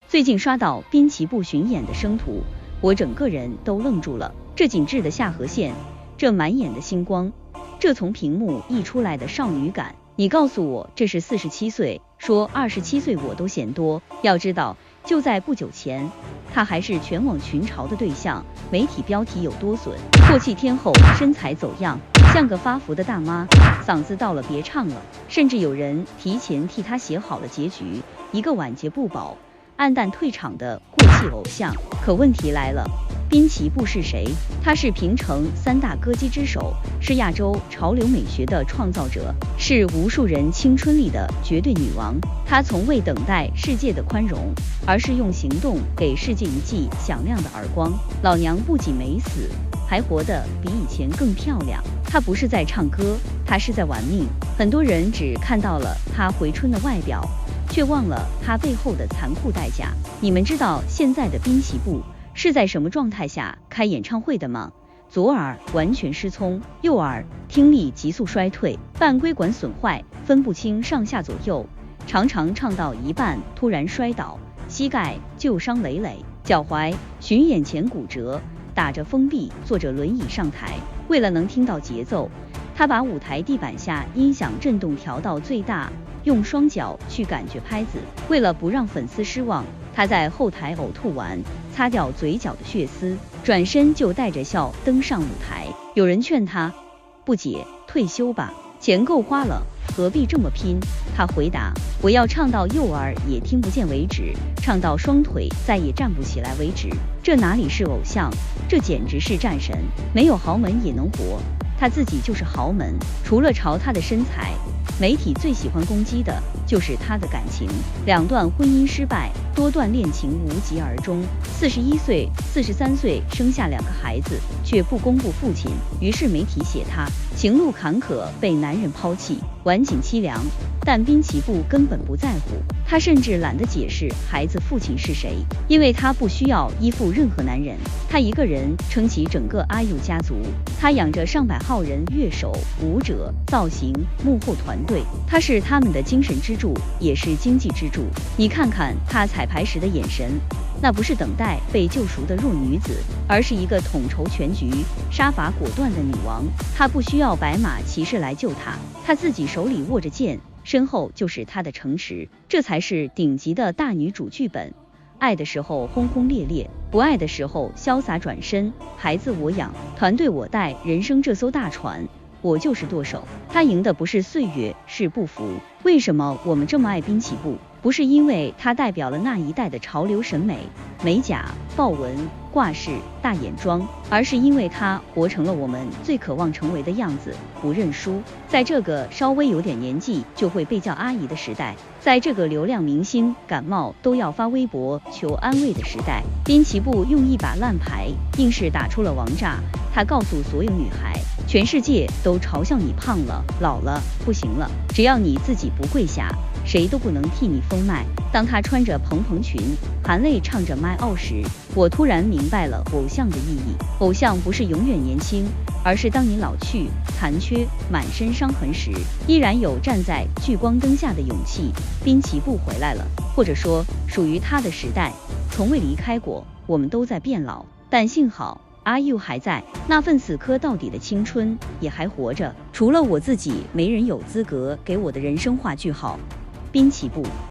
最近刷到滨崎步巡演的生图，我整个人都愣住了。这紧致的下颌线，这满眼的星光，这从屏幕溢出来的少女感，你告诉我这是47岁，说27岁我都嫌多。要知道，就在不久前，她还是全网群嘲的对象，媒体标题有多损，过气天后，身材走样，像个发福的大妈，嗓子到了别唱了，甚至有人提前替她写好了结局，一个晚节不保，黯淡退场的过气偶像。可问题来了，滨崎步是谁？她是平成3大歌姬之首，是亚洲潮流美学的创造者，是无数人青春里的绝对女王。她从未等待世界的宽容，而是用行动给世界一记响亮的耳光。老娘不仅没死，还活得比以前更漂亮。她不是在唱歌，她是在玩命。很多人只看到了她回春的外表，却忘了她背后的残酷代价。你们知道现在的滨崎步是在什么状态下开演唱会的吗？左耳完全失聪，右耳听力急速衰退，半规管损坏，分不清上下左右，常常唱到一半突然摔倒，膝盖旧伤累累，脚踝巡演前骨折，打着封闭坐着轮椅上台。为了能听到节奏，他把舞台地板下音响震动调到最大，用双脚去感觉拍子。为了不让粉丝失望，他在后台呕吐完，擦掉嘴角的血丝，转身就带着笑登上舞台。有人劝他，不姐，退休吧，钱够花了，何必这么拼？他回答，我要唱到右耳也听不见为止，唱到双腿再也站不起来为止。这哪里是偶像，这简直是战神，没有豪门也能活，他自己就是豪门。除了嘲他的身材，媒体最喜欢攻击的就是他的感情，2段婚姻失败，多段恋情无疾而终。41岁、43岁生下2个孩子，却不公布父亲，于是媒体写他情路坎坷，被男人抛弃，晚景凄凉。但滨崎步根本不在乎，他甚至懒得解释孩子父亲是谁，因为他不需要依附任何男人，他一个人撑起整个 IU 家族。他养着上百号人乐手、舞者、造型、幕后团队，他是他们的精神支柱，也是经济支柱。你看看他彩排时的眼神，那不是等待被救赎的弱女子，而是一个统筹全局、杀伐果断的女王。她不需要白马骑士来救她，她自己手里握着剑，身后就是她的城池。这才是顶级的大女主剧本。爱的时候轰轰烈烈，不爱的时候潇洒转身。孩子我养，团队我带，人生这艘大船，我就是舵手。他赢的不是岁月，是不服。为什么我们这么爱滨崎步？不是因为他代表了那一代的潮流审美，美甲、豹纹、挂饰、大眼妆，而是因为他活成了我们最渴望成为的样子，不认输。在这个稍微有点年纪就会被叫阿姨的时代，在这个流量明星感冒都要发微博求安慰的时代，滨崎步用一把烂牌硬是打出了王炸。他告诉所有女孩，全世界都嘲笑你胖了、老了、不行了，只要你自己不跪下，谁都不能替你封麦。当他穿着蓬蓬裙，含泪唱着 My All 时，我突然明白了偶像的意义。偶像不是永远年轻，而是当你老去、残缺、满身伤痕时，依然有站在聚光灯下的勇气。滨崎步回来了，或者说属于他的时代从未离开过。我们都在变老，但幸好IU 还在，那份死磕到底的青春也还活着。除了我自己，没人有资格给我的人生画句号。滨崎步。